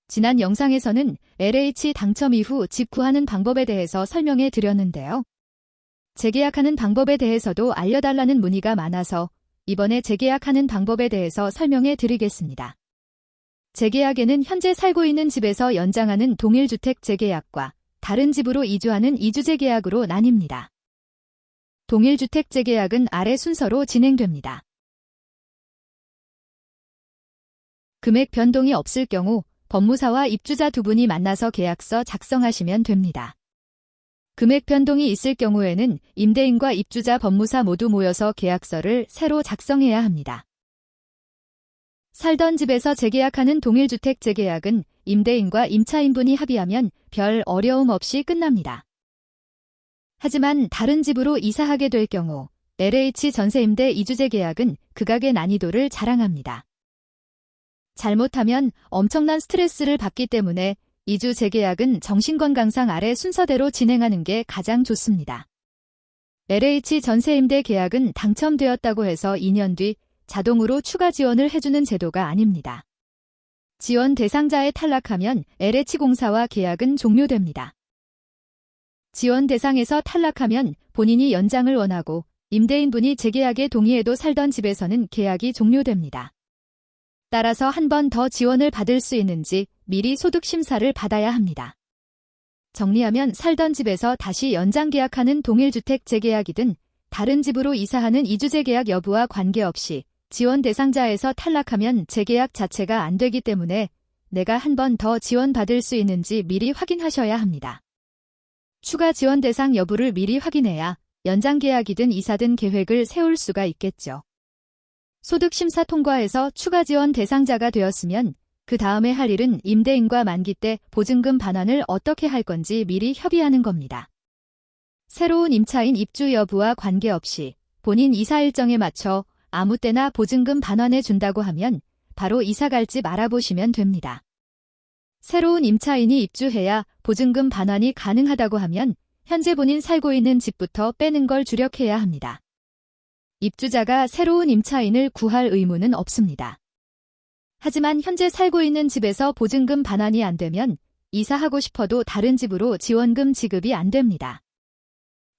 지난 영상에서는 LH 당첨 이후 집 구하는 방법에 대해서 설명해 드렸는데요. 재계약하는 방법에 대해서도 알려달라는 문의가 많아서 이번에 재계약하는 방법에 대해서 설명해 드리겠습니다. 재계약에는 현재 살고 있는 집에서 연장하는 동일주택 재계약과 다른 집으로 이주하는 이주재계약으로 나뉩니다. 동일주택 재계약은 아래 순서로 진행됩니다. 금액 변동이 없을 경우 법무사와 입주자 두 분이 만나서 계약서 작성하시면 됩니다. 금액 변동이 있을 경우에는 임대인과 입주자 법무사 모두 모여서 계약서를 새로 작성해야 합니다. 살던 집에서 재계약하는 동일주택 재계약은 임대인과 임차인분이 합의하면 별 어려움 없이 끝납니다. 하지만 다른 집으로 이사하게 될 경우 LH 전세임대 이주재계약은 극악의 난이도를 자랑합니다. 잘못하면 엄청난 스트레스를 받기 때문에 이주 재계약은 정신건강상 아래 순서대로 진행하는 게 가장 좋습니다. LH 전세임대 계약은 당첨되었다고 해서 2년 뒤 자동으로 추가 지원을 해주는 제도가 아닙니다. 지원 대상자에 탈락하면 LH공사와 계약은 종료됩니다. 지원 대상에서 탈락하면 본인이 연장을 원하고 임대인분이 재계약에 동의해도 살던 집에서는 계약이 종료됩니다. 따라서 한 번 더 지원을 받을 수 있는지 미리 소득심사를 받아야 합니다. 정리하면 살던 집에서 다시 연장 계약하는 동일주택 재계약이든 다른 집으로 이사하는 이주재계약 여부와 관계없이 지원 대상자에서 탈락하면 재계약 자체가 안 되기 때문에 내가 한 번 더 지원받을 수 있는지 미리 확인하셔야 합니다. 추가 지원 대상 여부를 미리 확인해야 연장 계약이든 이사든 계획을 세울 수가 있겠죠. 소득심사 통과해서 추가 지원 대상자가 되었으면 그 다음에 할 일은 임대인과 만기 때 보증금 반환을 어떻게 할 건지 미리 협의하는 겁니다. 새로운 임차인 입주 여부와 관계없이 본인 이사 일정에 맞춰 아무 때나 보증금 반환해 준다고 하면 바로 이사 갈 집 알아보시면 됩니다. 새로운 임차인이 입주해야 보증금 반환이 가능하다고 하면 현재 본인 살고 있는 집부터 빼는 걸 주력해야 합니다. 입주자가 새로운 임차인을 구할 의무는 없습니다. 하지만 현재 살고 있는 집에서 보증금 반환이 안 되면 이사하고 싶어도 다른 집으로 지원금 지급이 안 됩니다.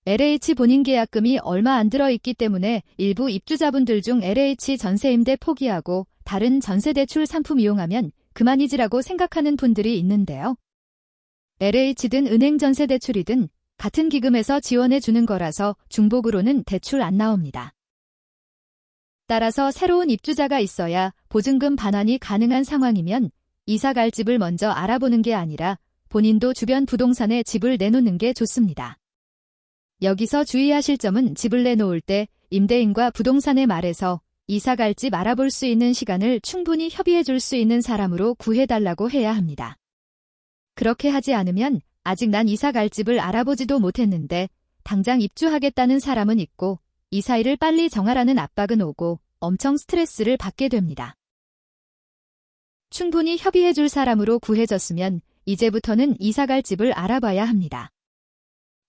LH 본인 계약금이 얼마 안 들어있기 때문에 일부 입주자분들 중 LH 전세임대 포기하고 다른 전세대출 상품 이용하면 그만이지라고 생각하는 분들이 있는데요. LH든 은행 전세대출이든 같은 기금에서 지원해 주는 거라서 중복으로는 대출 안 나옵니다. 따라서 새로운 입주자가 있어야 보증금 반환이 가능한 상황이면 이사 갈 집을 먼저 알아보는 게 아니라 본인도 주변 부동산에 집을 내놓는 게 좋습니다. 여기서 주의하실 점은 집을 내놓을 때 임대인과 부동산에 말해서 이사 갈 집 알아볼 수 있는 시간을 충분히 협의해 줄 수 있는 사람으로 구해달라고 해야 합니다. 그렇게 하지 않으면 아직 난 이사 갈 집을 알아보지도 못했는데 당장 입주하겠다는 사람은 있고 이사일을 빨리 정하라는 압박은 오고 엄청 스트레스를 받게 됩니다. 충분히 협의해 줄 사람으로 구해졌으면 이제부터는 이사 갈 집을 알아봐야 합니다.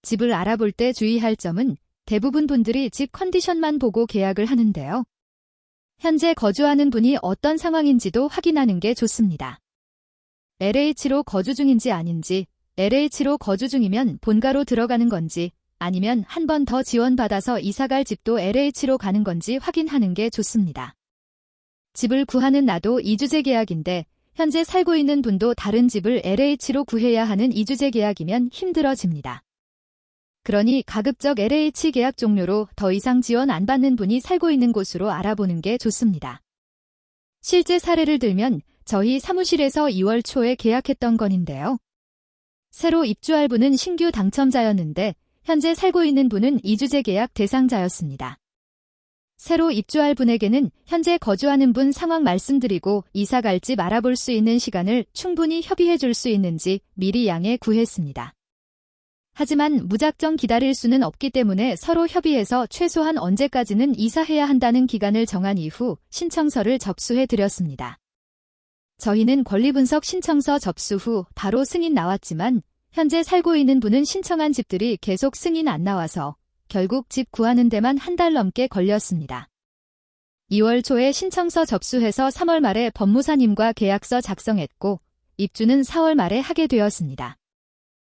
집을 알아볼 때 주의할 점은 대부분 분들이 집 컨디션만 보고 계약을 하는데요. 현재 거주하는 분이 어떤 상황인지도 확인하는 게 좋습니다. LH로 거주 중인지 아닌지, LH로 거주 중이면 본가로 들어가는 건지, 아니면 한 번 더 지원받아서 이사갈 집도 LH로 가는 건지 확인하는 게 좋습니다. 집을 구하는 나도 이주재 계약인데 현재 살고 있는 분도 다른 집을 LH로 구해야 하는 이주재 계약이면 힘들어집니다. 그러니 가급적 LH 계약 종료로 더 이상 지원 안 받는 분이 살고 있는 곳으로 알아보는 게 좋습니다. 실제 사례를 들면 저희 사무실에서 2월 초에 계약했던 건인데요. 새로 입주할 분은 신규 당첨자였는데 현재 살고 있는 분은 이주재 계약 대상자였습니다. 새로 입주할 분에게는 현재 거주하는 분 상황 말씀드리고 이사 갈 집 알아볼 수 있는 시간을 충분히 협의해 줄 수 있는지 미리 양해 구했습니다. 하지만 무작정 기다릴 수는 없기 때문에 서로 협의해서 최소한 언제까지는 이사해야 한다는 기간을 정한 이후 신청서를 접수해 드렸습니다. 저희는 권리분석 신청서 접수 후 바로 승인 나왔지만 현재 살고 있는 분은 신청한 집들이 계속 승인 안 나와서 결국 집 구하는 데만 한 달 넘게 걸렸습니다. 2월 초에 신청서 접수해서 3월 말에 법무사님과 계약서 작성했고 입주는 4월 말에 하게 되었습니다.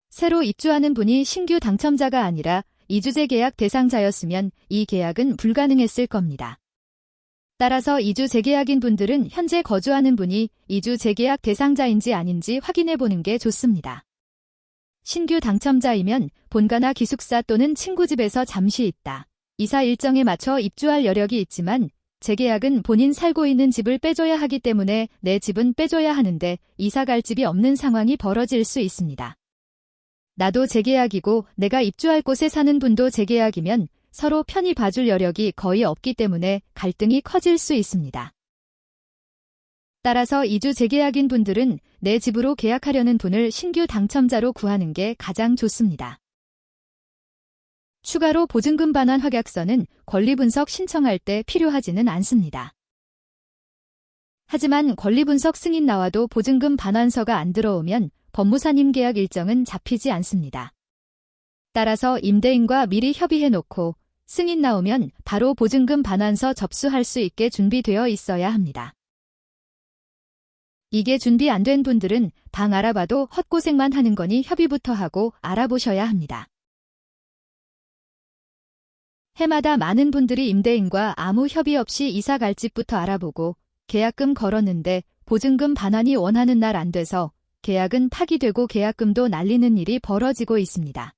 새로 입주하는 분이 신규 당첨자가 아니라 이주 재계약 대상자였으면 이 계약은 불가능했을 겁니다. 따라서 이주 재계약인 분들은 현재 거주하는 분이 이주 재계약 대상자인지 아닌지 확인해 보는 게 좋습니다. 신규 당첨자이면 본가나 기숙사 또는 친구 집에서 잠시 있다. 이사 일정에 맞춰 입주할 여력이 있지만 재계약은 본인 살고 있는 집을 빼줘야 하기 때문에 내 집은 빼줘야 하는데 이사 갈 집이 없는 상황이 벌어질 수 있습니다. 나도 재계약이고 내가 입주할 곳에 사는 분도 재계약이면 서로 편히 봐줄 여력이 거의 없기 때문에 갈등이 커질 수 있습니다. 따라서 이주 재계약인 분들은 내 집으로 계약하려는 분을 신규 당첨자로 구하는 게 가장 좋습니다. 추가로 보증금 반환 확약서는 권리분석 신청할 때 필요하지는 않습니다. 하지만 권리분석 승인 나와도 보증금 반환서가 안 들어오면 법무사님 계약 일정은 잡히지 않습니다. 따라서 임대인과 미리 협의해놓고 승인 나오면 바로 보증금 반환서 접수할 수 있게 준비되어 있어야 합니다. 이게 준비 안 된 분들은 방 알아봐도 헛고생만 하는 거니 협의부터 하고 알아보셔야 합니다. 해마다 많은 분들이 임대인과 아무 협의 없이 이사 갈 집부터 알아보고 계약금 걸었는데 보증금 반환이 원하는 날 안 돼서 계약은 파기되고 계약금도 날리는 일이 벌어지고 있습니다.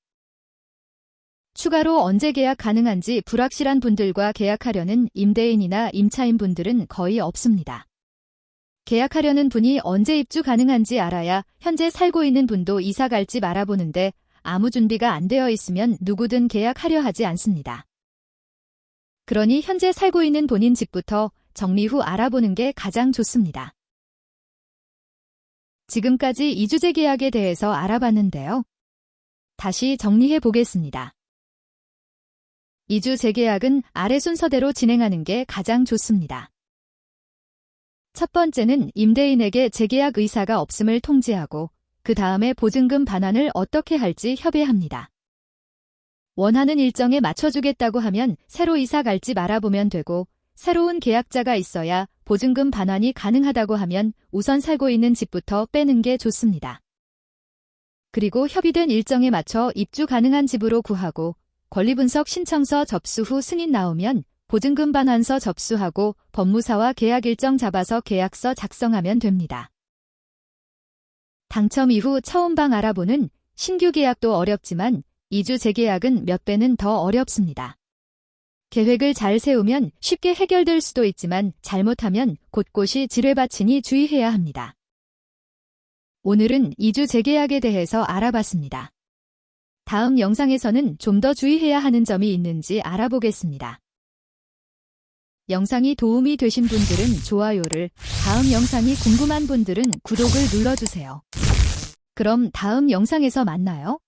추가로 언제 계약 가능한지 불확실한 분들과 계약하려는 임대인이나 임차인 분들은 거의 없습니다. 계약하려는 분이 언제 입주 가능한지 알아야 현재 살고 있는 분도 이사 갈 집 알아보는데 아무 준비가 안 되어 있으면 누구든 계약하려 하지 않습니다. 그러니 현재 살고 있는 본인 집부터 정리 후 알아보는 게 가장 좋습니다. 지금까지 이주 재계약에 대해서 알아봤는데요. 다시 정리해 보겠습니다. 이주 재계약은 아래 순서대로 진행하는 게 가장 좋습니다. 첫 번째는 임대인에게 재계약 의사가 없음을 통지하고 그 다음에 보증금 반환을 어떻게 할지 협의합니다. 원하는 일정에 맞춰주겠다고 하면 새로 이사 갈 집 알아보면 되고 새로운 계약자가 있어야 보증금 반환이 가능하다고 하면 우선 살고 있는 집부터 빼는 게 좋습니다. 그리고 협의된 일정에 맞춰 입주 가능한 집으로 구하고 권리분석 신청서 접수 후 승인 나오면 보증금 반환서 접수하고 법무사와 계약 일정 잡아서 계약서 작성하면 됩니다. 당첨 이후 처음 방 알아보는 신규 계약도 어렵지만 이주 재계약은 몇 배는 더 어렵습니다. 계획을 잘 세우면 쉽게 해결될 수도 있지만 잘못하면 곳곳이 지뢰밭이니 주의해야 합니다. 오늘은 이주 재계약에 대해서 알아봤습니다. 다음 영상에서는 좀 더 주의해야 하는 점이 있는지 알아보겠습니다. 영상이 도움이 되신 분들은 좋아요를, 다음 영상이 궁금한 분들은 구독을 눌러주세요. 그럼 다음 영상에서 만나요.